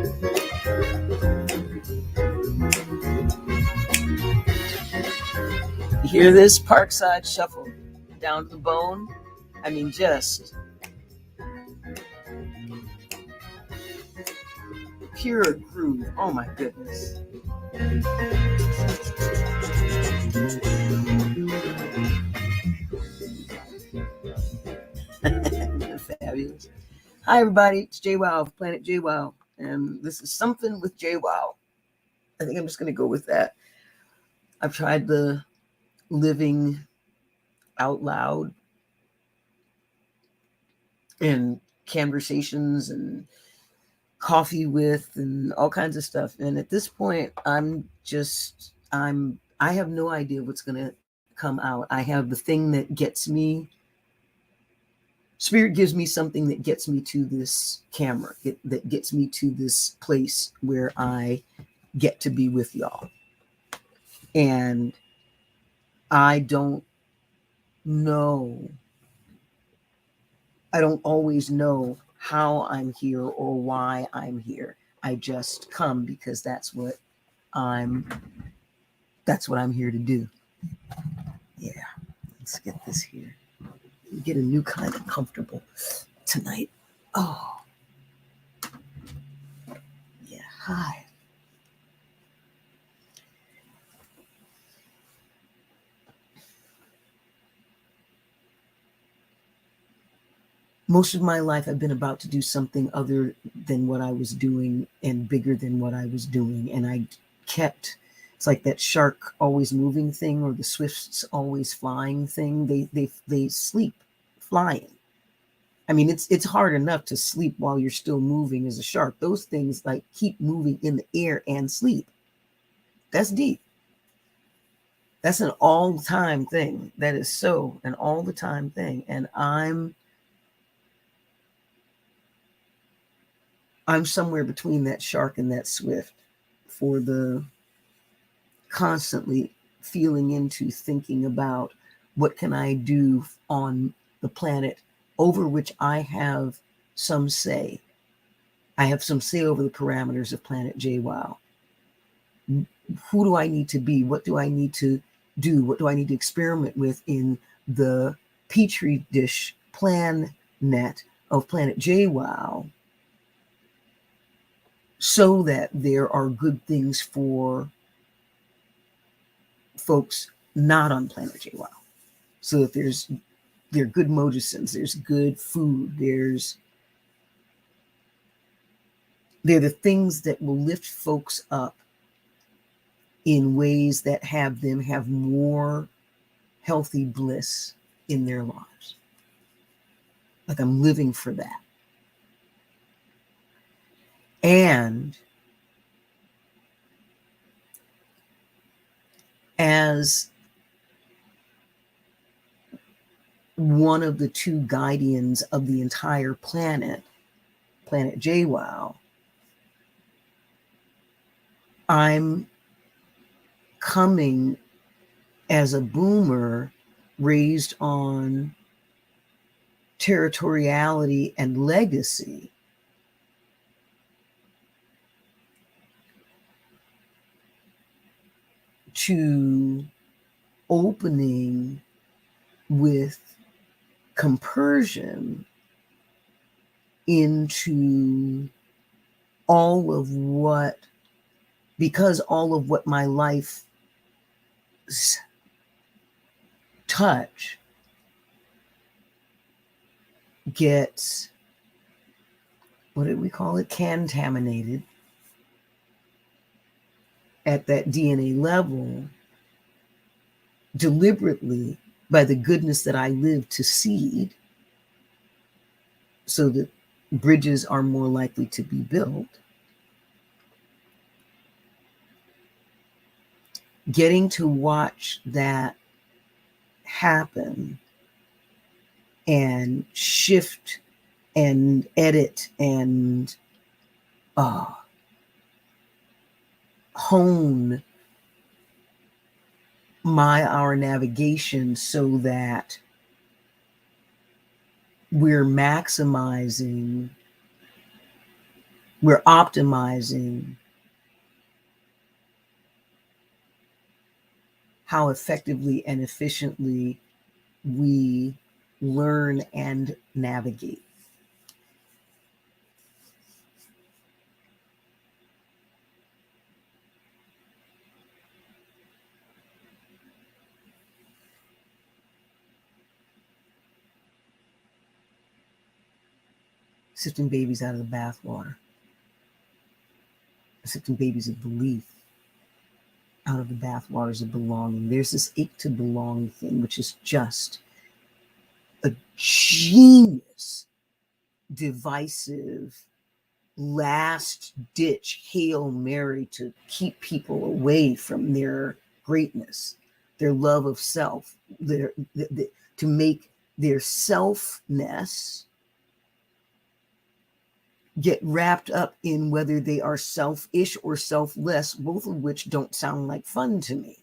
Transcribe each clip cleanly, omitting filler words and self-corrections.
You hear this Parkside Shuffle down to the bone? I mean, just pure groove. Oh my goodness. Fabulous. Hi everybody, it's JWoww, Planet JWoww, and this is Something with JWoww. I think I'm just going to go with that. I've tried the living out loud and conversations and coffee with and all kinds of stuff, and at this point I have no idea what's going to come out. I have the thing that gets me. Spirit gives me something that gets me to this camera, that gets me to this place where I get to be with y'all. And I don't always know how I'm here or why I'm here. I just come because that's what I'm here to do. Yeah, let's get this here. Get a new kind of comfortable tonight. Oh, yeah. Hi. Most of my life, I've been about to do something other than what I was doing and bigger than what I was doing. And I kept, it's like that shark always moving thing or the swifts always flying thing. They sleep flying. I mean, it's hard enough to sleep while you're still moving as a shark. Those things like keep moving in the air and sleep. That's deep. That's an all-the-time thing. That is so an all-the-time thing. And I'm somewhere between that shark and that swift for the constantly feeling into thinking about what can I do on the planet over which I have some say. I have some say over the parameters of Planet JWoww. Who do I need to be? What do I need to do? What do I need to experiment with in the petri dish plan net of Planet JWoww so that there are good things for folks not on Planet JWoww? So that there are good mojicins, there's good food, they're the things that will lift folks up in ways that have them have more healthy bliss in their lives. Like I'm living for that. And as one of the two guardians of the entire planet, Planet JWoww, I'm coming as a boomer raised on territoriality and legacy to opening with compersion into all of what, because all of what my life touch gets, what did we call it? Contaminated at that DNA level deliberately by the goodness that I live to seed, so that bridges are more likely to be built. Getting to watch that happen and shift and edit and hone our navigation so that we're maximizing We're optimizing how effectively and efficiently we learn and navigate. Sifting babies out of the bathwater. Sifting babies of belief out of the bathwaters of belonging. There's this ache to belong thing, which is just a genius, divisive, last ditch Hail Mary to keep people away from their greatness, their love of self, to make their selfness get wrapped up in whether they are selfish or selfless, both of which don't sound like fun to me.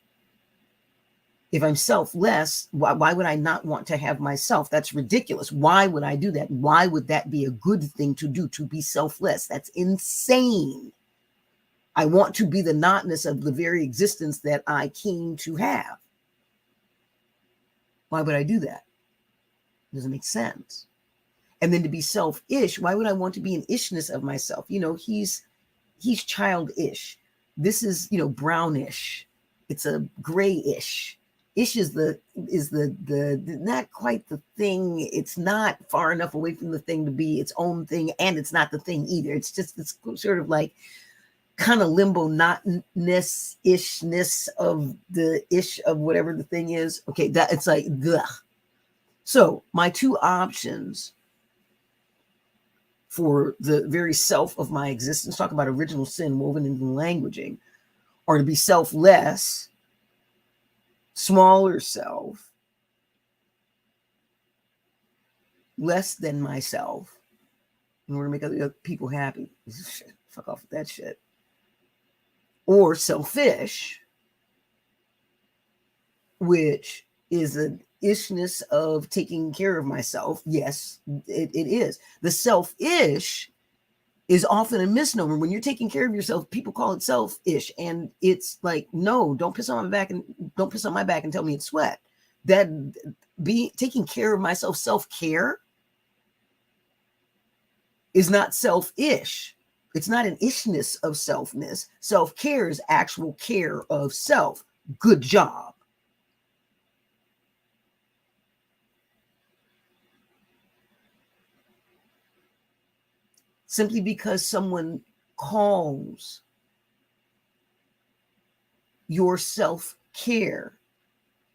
If I'm selfless, why would I not want to have myself? That's ridiculous. Why would I do that? Why would that be a good thing to do, to be selfless? That's insane. I want to be the notness of the very existence that I came to have. Why would I do that? It doesn't make sense. And then to be selfish, why would I want to be an ishness of myself? You know, he's childish. This is, you know, brownish. It's a grayish. Ish is the not quite the thing. It's not far enough away from the thing to be its own thing, and it's not the thing either. It's just this sort of like kind of limbo notness ishness of the ish of whatever the thing is. Okay, that it's like ugh. So my two options for the very self of my existence, talk about original sin woven into the languaging, are to be selfless, smaller self, less than myself, in order to make other people happy. Fuck off with that shit. Or selfish, which is an ishness of taking care of myself. Yes, it is. The selfish is often a misnomer. When you're taking care of yourself, people call it selfish, and it's like, no, don't piss on my back and tell me it's sweat. That be taking care of myself, self-care is not selfish. It's not an ishness of selfness. Self-care is actual care of self. Good job. Simply because someone calls your self-care,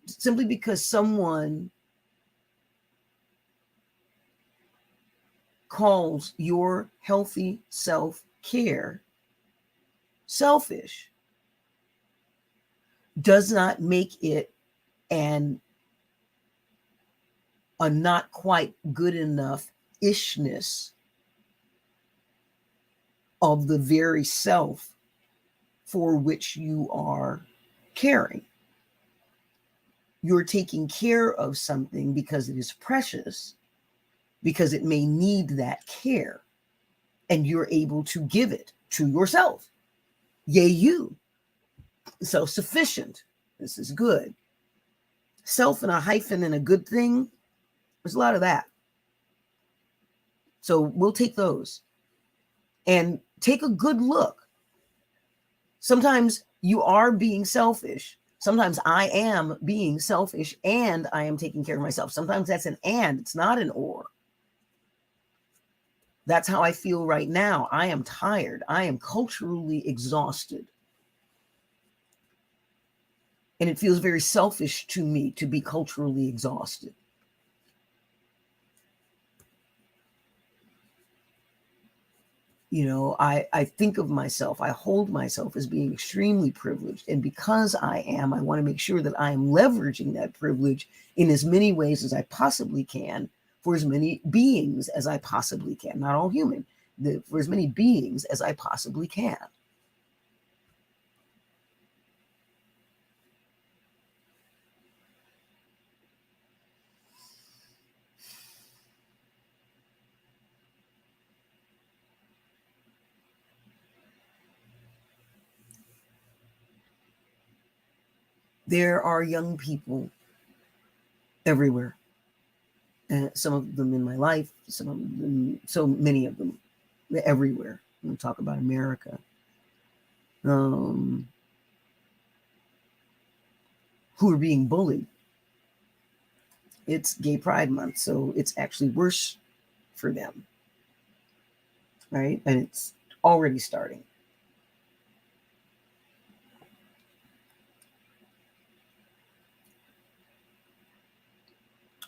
simply because someone calls your healthy self-care selfish, does not make it a not quite good enough ishness of the very self for which you are caring. You're taking care of something because it is precious, because it may need that care, and you're able to give it to yourself. Yay, you. Self-sufficient. This is good. Self and a hyphen and a good thing, there's a lot of that. So we'll take those and take a good look. Sometimes you are being selfish. Sometimes I am being selfish and I am taking care of myself. Sometimes that's an and, it's not an or. That's how I feel right now. I am tired. I am culturally exhausted. And it feels very selfish to me to be culturally exhausted. You know, I think of myself, I hold myself as being extremely privileged. And because I want to make sure that I am leveraging that privilege in as many ways as I possibly can for as many beings as I possibly can. Not all human, for as many beings as I possibly can. There are young people everywhere. Some of them in my life, some of them, so many of them, everywhere. We'll talk about America. Who are being bullied. It's Gay Pride Month, so it's actually worse for them, right? And it's already starting.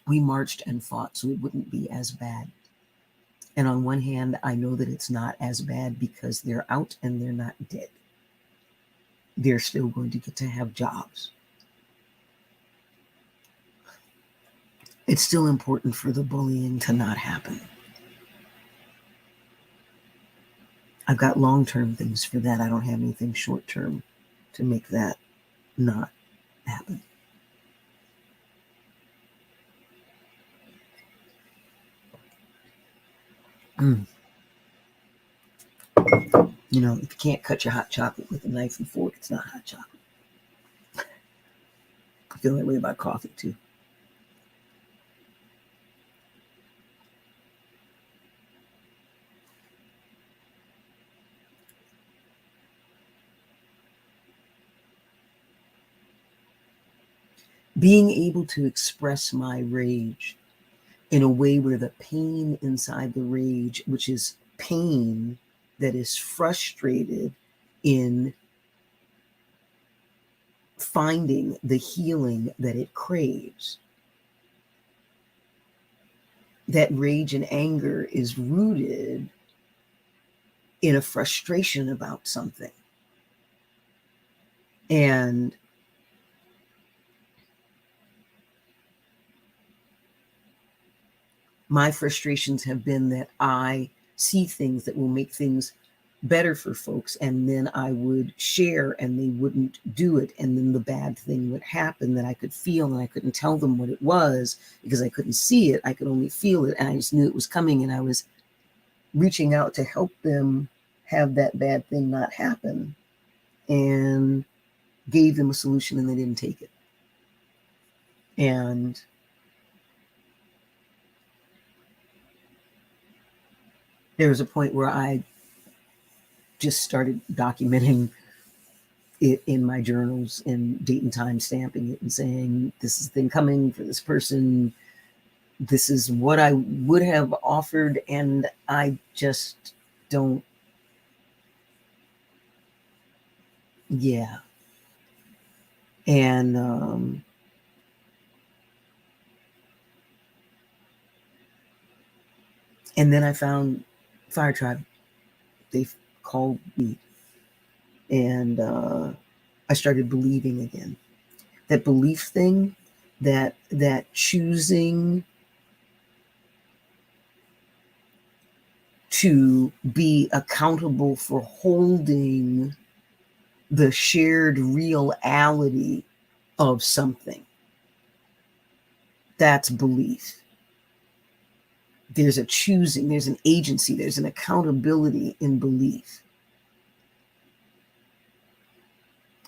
We marched and fought so it wouldn't be as bad. And on one hand, I know that it's not as bad because they're out and they're not dead. They're still going to get to have jobs. It's still important for the bullying to not happen. I've got long-term things for that. I don't have anything short-term to make that not happen. You know, if you can't cut your hot chocolate with a knife and fork, it's not hot chocolate. I feel that way about coffee too. Being able to express my rage in a way where the pain inside the rage, which is pain that is frustrated in finding the healing that it craves. That rage and anger is rooted in a frustration about something. And my frustrations have been that I see things that will make things better for folks, and then I would share and they wouldn't do it, and then the bad thing would happen that I could feel, and I couldn't tell them what it was because I couldn't see it. I could only feel it, and I just knew it was coming, and I was reaching out to help them have that bad thing not happen, and gave them a solution, and they didn't take it. And there was a point where I just started documenting it in my journals and date and time stamping it and saying, this is the thing coming for this person. This is what I would have offered, and I just don't. Yeah. And then I found Fire Tribe. They called me, and I started believing again. That belief thing, that choosing to be accountable for holding the shared real-ality of something. That's belief. There's a choosing, there's an agency, there's an accountability in belief.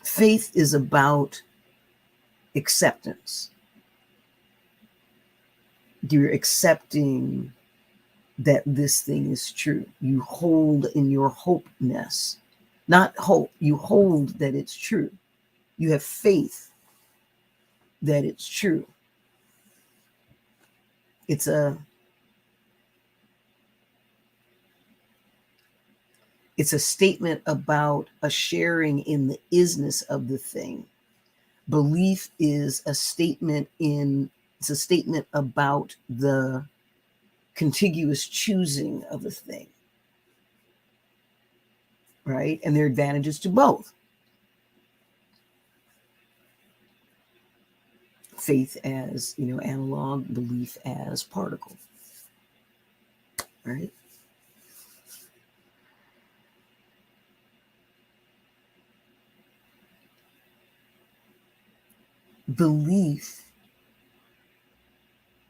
Faith is about acceptance. You're accepting that this thing is true. You hold in your hopeness. Not hope, you hold that it's true. You have faith that it's true. It's a statement about a sharing in the isness of the thing. Belief is a statement it's a statement about the contiguous choosing of a thing. Right? And there are advantages to both. Faith as, analog, belief as particle. Right? Belief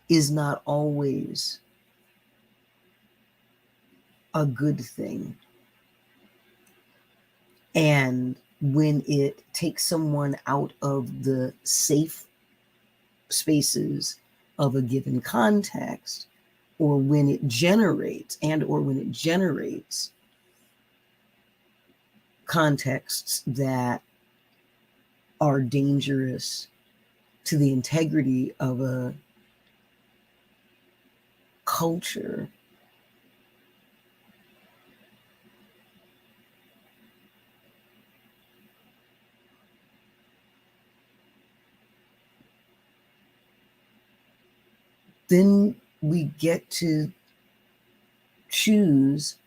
is not always a good thing. And when it takes someone out of the safe spaces of a given context, or when it generates contexts that are dangerous to the integrity of a culture, then we get to choose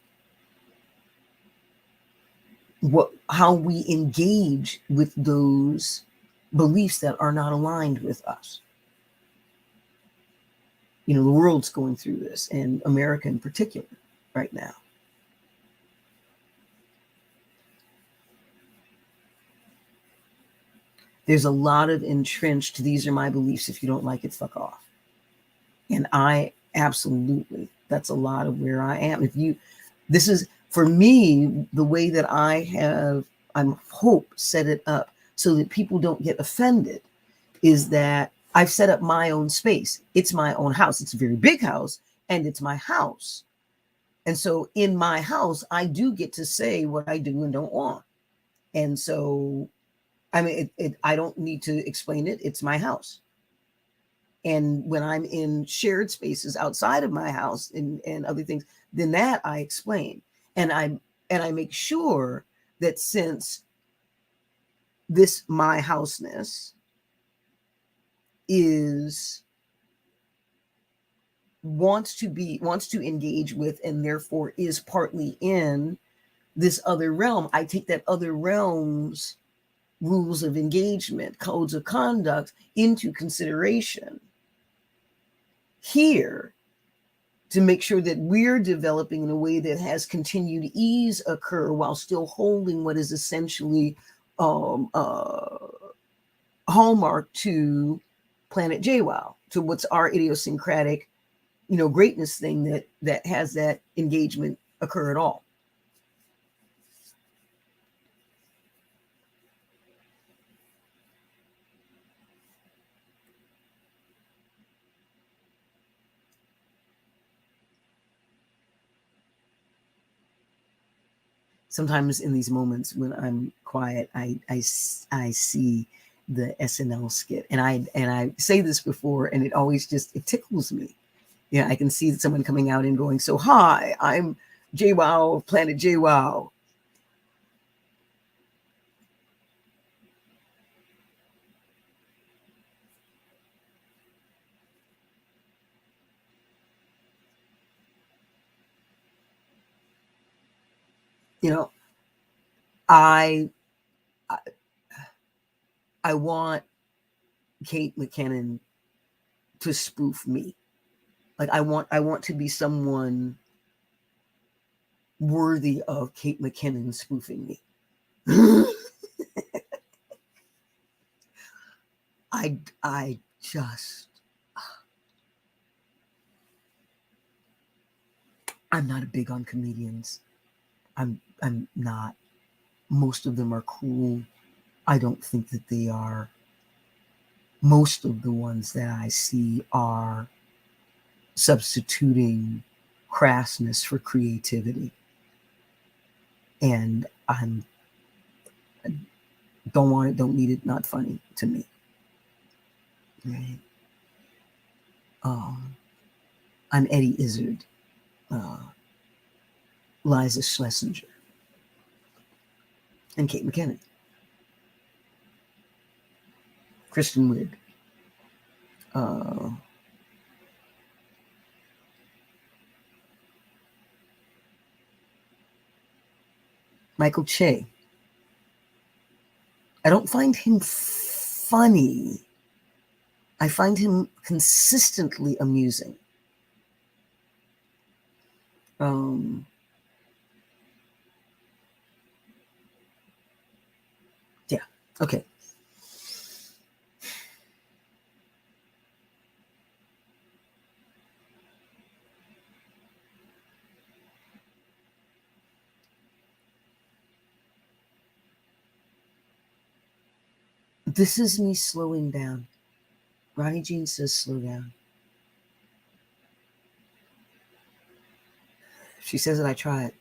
how we engage with those beliefs that are not aligned with us. You know, the world's going through this, and America in particular right now. There's a lot of entrenched, these are my beliefs, if you don't like it, fuck off. And I absolutely, that's a lot of where I am. This is, for me, the way that I'm hope set it up so that people don't get offended, is that I've set up my own space. It's my own house. It's a very big house, and it's my house. And so in my house, I do get to say what I do and don't want. And so, I mean, I don't need to explain it. It's my house. And when I'm in shared spaces outside of my house and other things, then that I explain. And I make sure that since this my houseness wants to engage with, and therefore is partly in this other realm, I take that other realm's rules of engagement, codes of conduct into consideration here, to make sure that we're developing in a way that has continued ease occur while still holding what is essentially hallmark to Planet JWoww, to what's our idiosyncratic, greatness thing that has that engagement occur at all. Sometimes in these moments when I'm quiet, I see the SNL skit, and I say this before, and it always it tickles me. Yeah, I can see someone coming out and going, "So hi, I'm JWoww, Planet JWoww." I want Kate McKinnon to spoof me. Like I want to be someone worthy of Kate McKinnon spoofing me. I just, I'm not big on comedians. I'm not. Most of them are cool. I don't think that they are. Most of the ones that I see are substituting crassness for creativity. And I don't want it, don't need it, not funny to me. Right? I'm Eddie Izzard, Liza Schlesinger, and Kate McKinnon, Kristen Wiig, Michael Che. I don't find him funny. I find him consistently amusing. Yeah. Okay. This is me slowing down. Ronnie Jean says slow down. She says that I try it.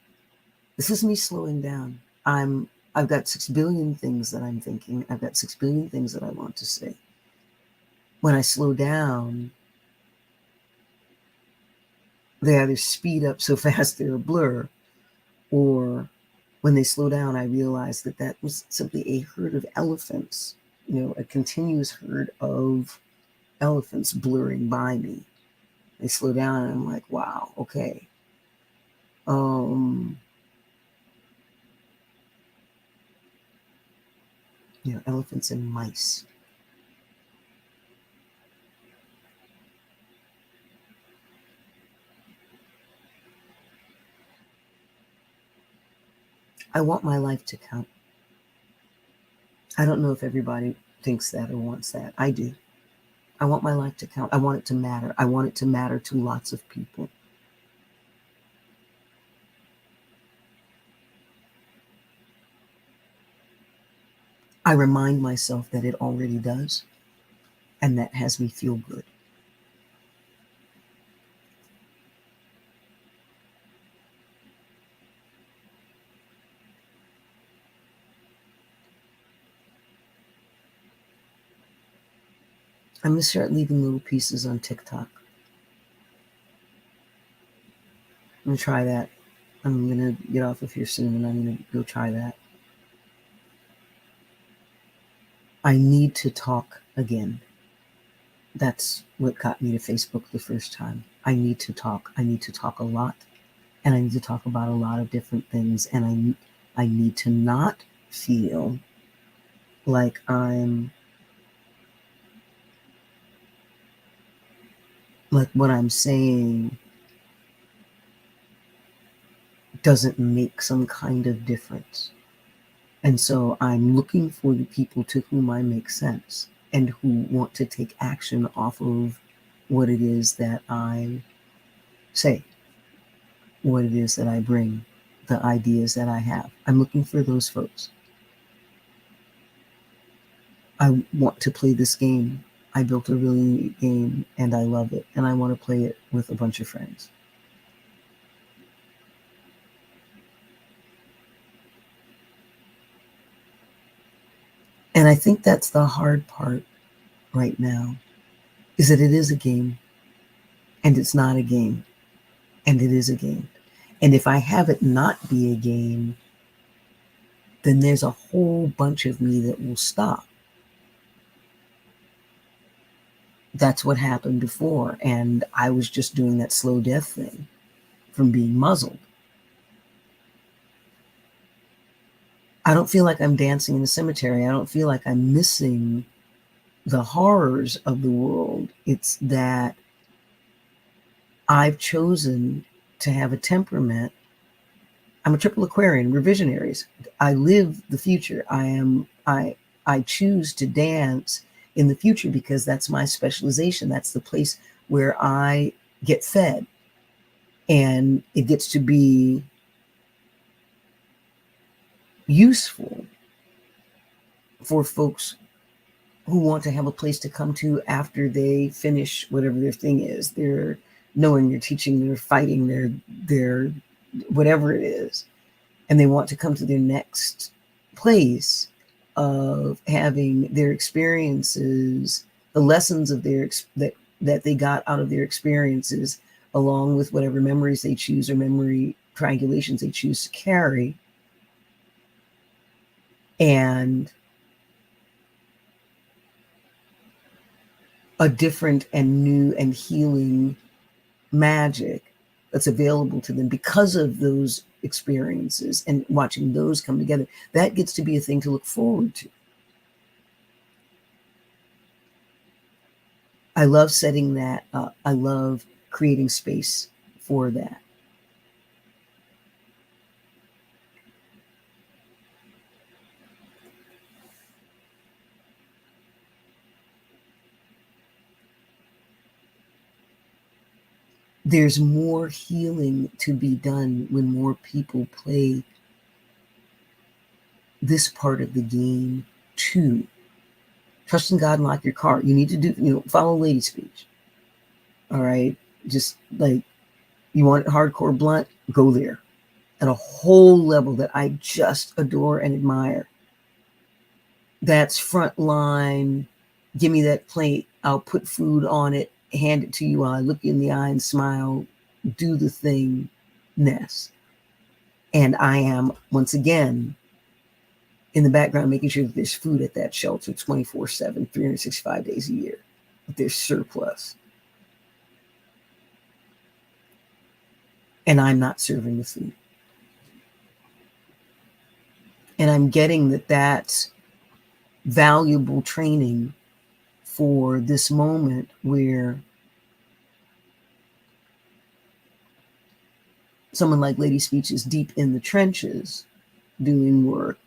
This is me slowing down. I've got 6 billion things that I'm thinking. I've got 6 billion things that I want to say. When I slow down, they either speed up so fast they're a blur, or when they slow down, I realize that that was simply a herd of elephants, a continuous herd of elephants blurring by me. They slow down and I'm like, wow, okay. Elephants and mice. I want my life to count. I don't know if everybody thinks that or wants that. I do. I want my life to count. I want it to matter. I want it to matter to lots of people. I remind myself that it already does, and that has me feel good. I'm going to start leaving little pieces on TikTok. I'm going to try that. I'm going to get off of here soon, and I'm going to go try that. I need to talk again. That's what got me to Facebook the first time. I need to talk. I need to talk a lot, and I need to talk about a lot of different things, and I need to not feel like what I'm saying doesn't make some kind of difference. And so I'm looking for the people to whom I make sense and who want to take action off of what it is that I say, what it is that I bring, the ideas that I have. I'm looking for those folks. I want to play this game. I built a really neat game and I love it, and I want to play it with a bunch of friends. And I think that's the hard part right now, is that it is a game, and it's not a game, and it is a game. And if I have it not be a game, then there's a whole bunch of me that will stop. That's what happened before, and I was just doing that slow death thing from being muzzled. I don't feel like I'm dancing in a cemetery. I don't feel like I'm missing the horrors of the world. It's that I've chosen to have a temperament. I'm a triple Aquarian. We're visionaries. I live the future. I choose to dance in the future because that's my specialization. That's the place where I get fed. And it gets to be useful for folks who want to have a place to come to after they finish whatever their thing is. They're knowing, they're teaching, they're fighting, they're whatever it is. And they want to come to their next place of having their experiences, the lessons of that they got out of their experiences, along with whatever memories they choose or memory triangulations they choose to carry. And a different and new and healing magic that's available to them because of those experiences, and watching those come together, that gets to be a thing to look forward to. I love setting that up. I love creating space for that. There's more healing to be done when more people play this part of the game too. Trust in God and lock your car. You need to do, follow lady speech. All right. Just like, you want it hardcore blunt, go there at a whole level that I just adore and admire. That's frontline. Give me that plate. I'll put food on it, hand it to you while I look you in the eye and smile, do the thing, ness. And I am, once again, in the background, making sure that there's food at that shelter 24/7, 365 days a year. That there's surplus. And I'm not serving the food. And I'm getting that that's valuable training for this moment where someone like Lady Speech is deep in the trenches doing work,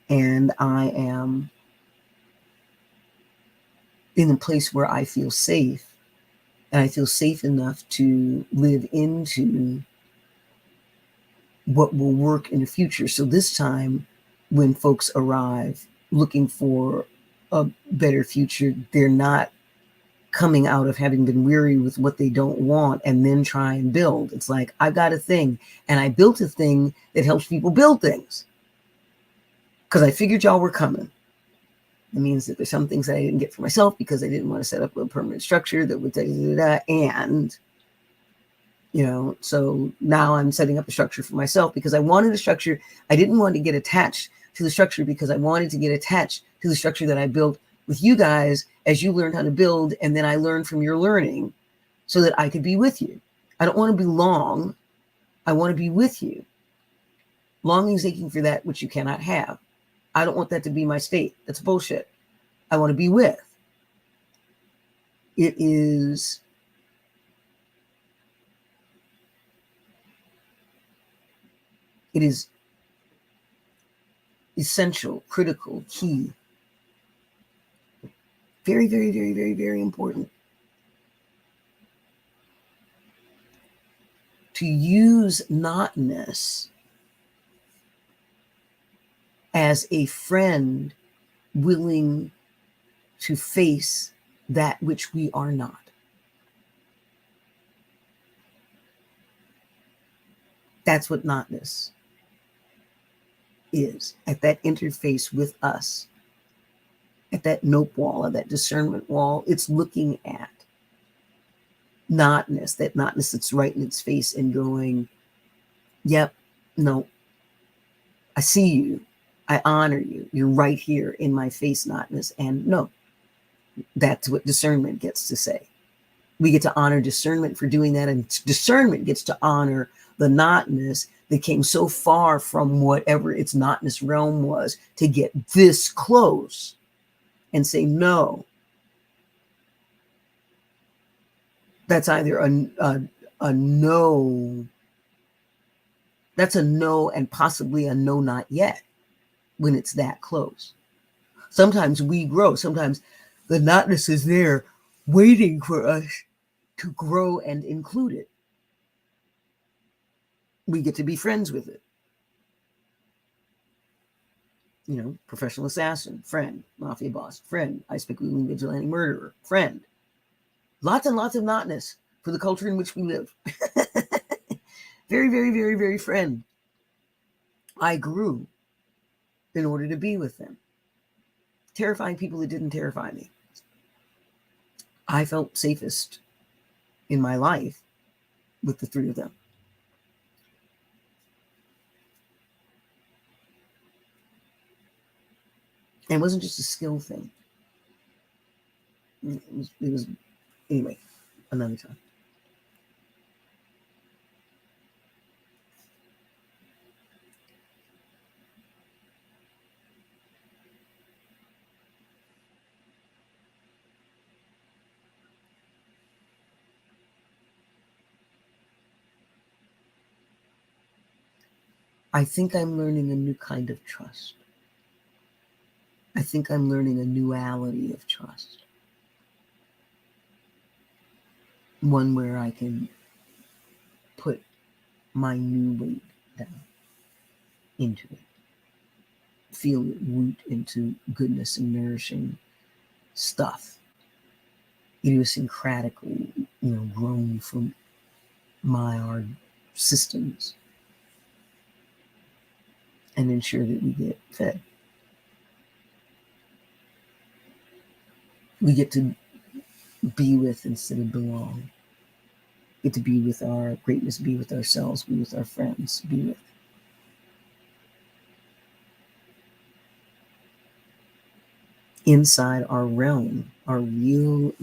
and I am in a place where I feel safe, and I feel safe enough to live into what will work in the future. So this time, when folks arrive looking for a better future, they're not coming out of having been weary with what they don't want and then try and build. It's like, I've got a thing, and I built a thing that helps people build things because I figured y'all were coming. It means that there's some things that I didn't get for myself because I didn't want to set up a permanent structure that would and so now I'm setting up a structure for myself because I wanted a structure. I didn't want to get attached to the structure because I wanted to get attached to the structure that I built with you guys as you learned how to build, and then I learned from your learning so that I could be with you. I don't want to belong. I want to be with you. Longing is aching for that which you cannot have. I don't want that to be my state. That's bullshit. I want to be with. It is essential, critical, key. Very, very, very, very, very important to use notness as a friend willing to face that which we are not. That's what notness is, at that interface with us, at that nope wall, or that discernment wall. It's looking at notness, that notness that's right in its face and going, yep, no, I see you, I honor you, you're right here in my face, notness. And no, that's what discernment gets to say. We get to honor discernment for doing that, and discernment gets to honor the notness that came so far from whatever its notness realm was to get this close and say, no, that's either a no, that's a no and possibly a no, not yet, when it's that close. Sometimes we grow. Sometimes the notness is there waiting for us to grow and include it. We get to be friends with it. Professional assassin, friend. Mafia boss, friend. I speak wheeling vigilante murderer, friend. Lots and lots of notness for the culture in which we live. Very, very, very, very friend. I grew in order to be with them. Terrifying people that didn't terrify me. I felt safest in my life with the three of them. And it wasn't just a skill thing. It was anyway, another time. I think I'm learning a new kind of trust. I think I'm learning a duality of trust. One where I can put my new weight down into it. Feel it root into goodness and nourishing stuff, idiosyncratically, grown from our systems, and ensure that we get fed. We get to be with instead of belong. Get to be with our greatness, be with ourselves, be with our friends, be with. Inside our realm, our real,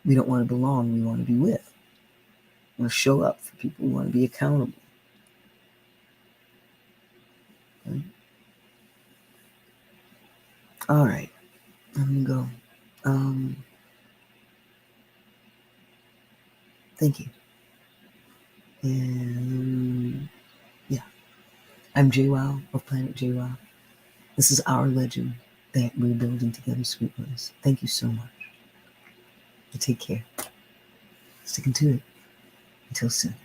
we don't want to belong, we want to be with. We want to show up for people, we want to be accountable. Okay? All right, I'm gonna go. Thank you. And yeah, I'm JWoww of Planet JWoww. This is our legend that we're building together, sweet ones. Thank you so much. Take care. Sticking to it. Until soon.